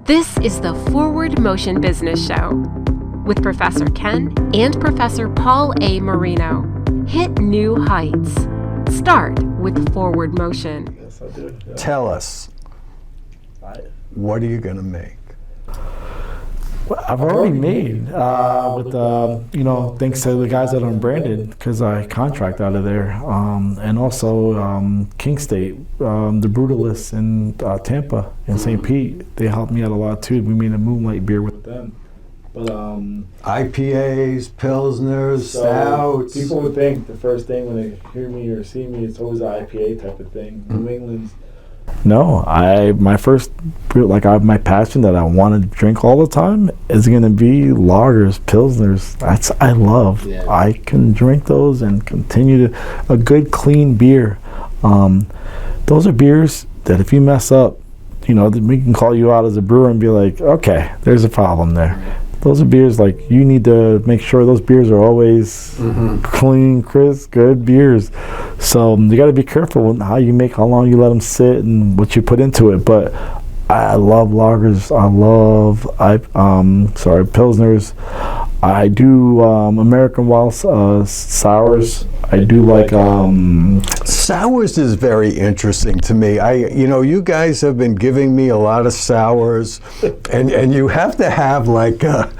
This is the Forward Motion Business Show with Professor Ken and Professor Paul A Marino. Hit new heights. Start with Forward Motion. Yes, I do. Yeah. Tell us, what are you going to make? Well, I've already made with thanks to the guys that unbranded, because I contract out of there, and also King State, the Brutalists in Tampa and St. Pete. They helped me out a lot too. We made a Moonlight beer with them. But IPAs, Pilsners, stouts. People would think the first thing when they hear me or see me, it's always an IPA type of thing. New England's. No, my passion that I want to drink all the time is going to be lagers, Pilsners. I love. Yeah. I can drink those and continue to a good clean beer. Those are beers that if you mess up, we can call you out as a brewer and be like, okay, there's a problem there. Those are beers like you need to make sure those beers are always clean, crisp, good beers. So you got to be careful with how long you let them sit and what you put into it. But I love lagers. I love Pilsners. I do American Wild Sours. I do like sours is very interesting to me. You guys have been giving me a lot of sours, and you have to have like a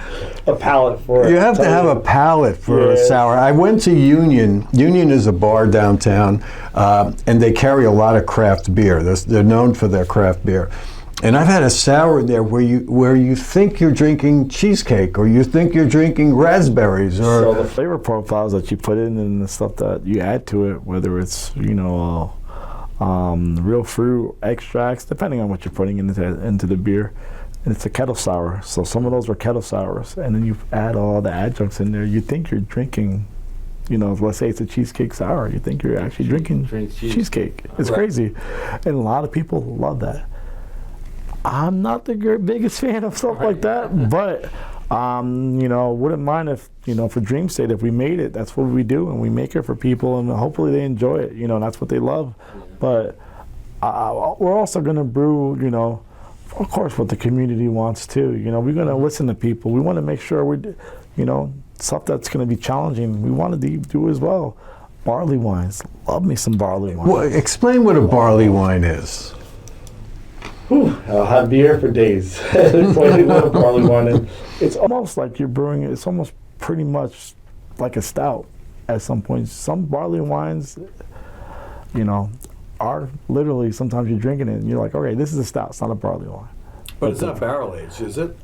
palate for it. You have to have a palate for a sour. I went to Union. Union is a bar downtown, and they carry a lot of craft beer. They're known for their craft beer. And I've had a sour there where you think you're drinking cheesecake, or you think you're drinking raspberries, or so the flavor profiles that you put in and the stuff that you add to it, whether it's real fruit extracts, depending on what you're putting into the beer. And it's a kettle sour, so some of those are kettle sours, and then you add all the adjuncts in there. You think you're drinking, let's say it's a cheesecake sour. You think you're actually drinking cheesecake. It's crazy, and a lot of people love that. I'm not the biggest fan of stuff like that, but wouldn't mind if for Dream State, if we made it, that's what we do, and we make it for people, and hopefully they enjoy it. And that's what they love. But we're also going to brew, of course, what the community wants too. We're going to listen to people. We want to make sure we, stuff that's going to be challenging. We want to do as well. Barley wines. Love me some barley wine. Well, explain what a barley wine is. I'll have beer for days. Barley wine, and it's almost like you're brewing. It's almost pretty much like a stout at some point. Some barley wines, are literally sometimes you're drinking it and you're like, okay, this is a stout. It's not a barley wine. But it's not barrel aged, is it?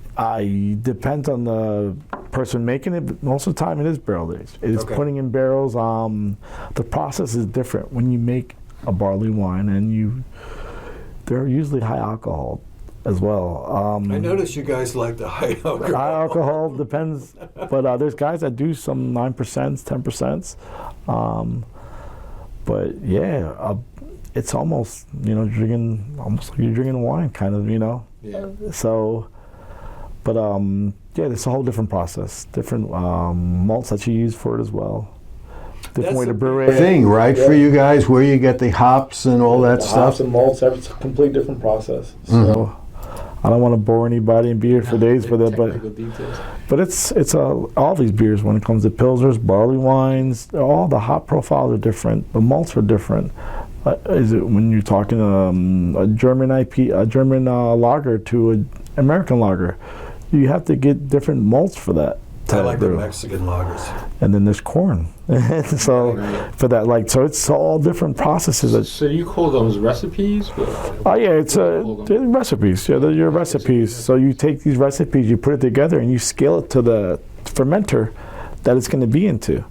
Depends on the person making it, but most of the time it is barrel aged. It is putting in barrels. The process is different when you make a barley wine, and they're usually high alcohol as well. I noticed you guys like the high alcohol. High alcohol depends, but there's guys that do some 9%, 10%. But yeah, it's almost drinking almost like you're drinking wine, kind of. Yeah. So, but it's a whole different process, different malts that you use for it as well. Different way to brew it. Thing, right, for you guys, where you get the hops and all that stuff. Hops and malts, it's a complete different process. So I don't want to bore anybody and be here for days with it, but it's all these beers when it comes to Pilsners, barley wines, all the hop profiles are different. The malts are different. Is it when you're talking a German lager to an American lager? You have to get different malts for that. I like the Mexican lagers. And then there's corn. So for that, so it's all different processes. So you call those recipes? Oh yeah, it's they're recipes. Yeah, they're your recipes. So you take these recipes, you put it together, and you scale it to the fermenter that it's going to be into.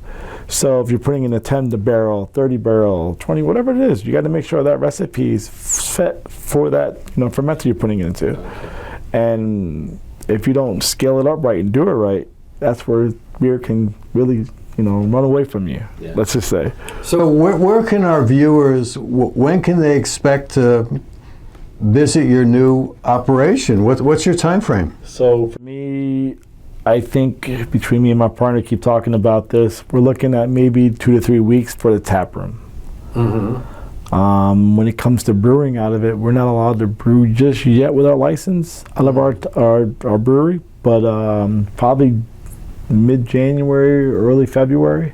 So if you're putting in a 10 barrel, 30 barrel, 20, whatever it is, you got to make sure that recipe is fit for that fermenter you're putting it into. And if you don't scale it up right and do it right, that's where beer can really, run away from you. Yeah. Let's just say. So where can our viewers? When can they expect to visit your new operation? What's your time frame? So for me, I think between me and my partner keep talking about this. We're looking at maybe 2 to 3 weeks for the taproom. When it comes to brewing out of it, we're not allowed to brew just yet with our license out of our brewery, but probably mid-January, early February,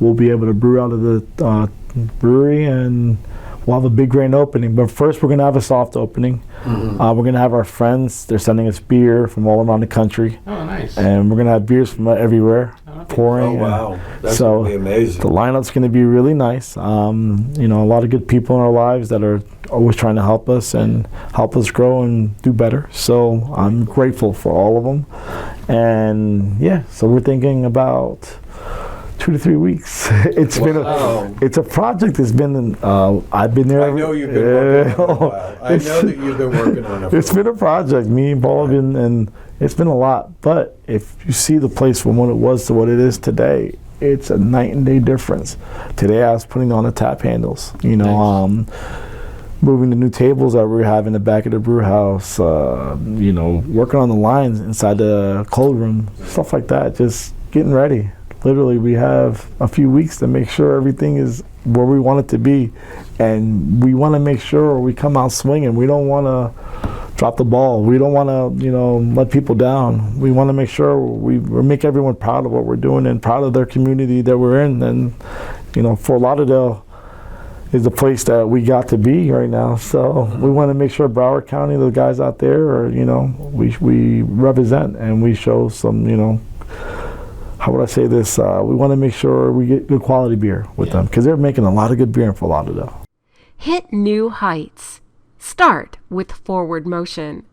we'll be able to brew out of the brewery, and we'll have a big grand opening. But first, we're going to have a soft opening. We're going to have our friends. They're sending us beer from all around the country. Oh, nice. And we're going to have beers from everywhere, pouring. Oh, wow. That's so going to be amazing. The lineup's going to be really nice. You know, a lot of good people in our lives that are always trying to help us and help us grow and do better. So I'm grateful for all of them. And yeah, so we're thinking about 2 to 3 weeks. It's a project that's been I've been there. I know you've been working on it a while. I know that you've been working on it. It's been a project. Me and Paul have been, and it's been a lot. But if you see the place from what it was to what it is today, it's a night and day difference. Today I was putting on the tap handles. You know, moving the new tables that we have in the back of the brew house. You know, working on the lines inside the cold room, stuff like that. Just getting ready. Literally, we have a few weeks to make sure everything is where we want it to be, and we want to make sure we come out swinging. We don't want to drop the ball. We don't want to, you know, let people down. We want to make sure we make everyone proud of what we're doing and proud of their community that we're in. And, you know, Fort Lauderdale is the place that we got to be right now. So we want to make sure Broward County, the guys out there, are, you know, we represent and we show some, you know, how would I say this? We want to make sure we get good quality beer with them, because they're making a lot of good beer in Fort Lauderdale. Hit new heights. Start with forward motion.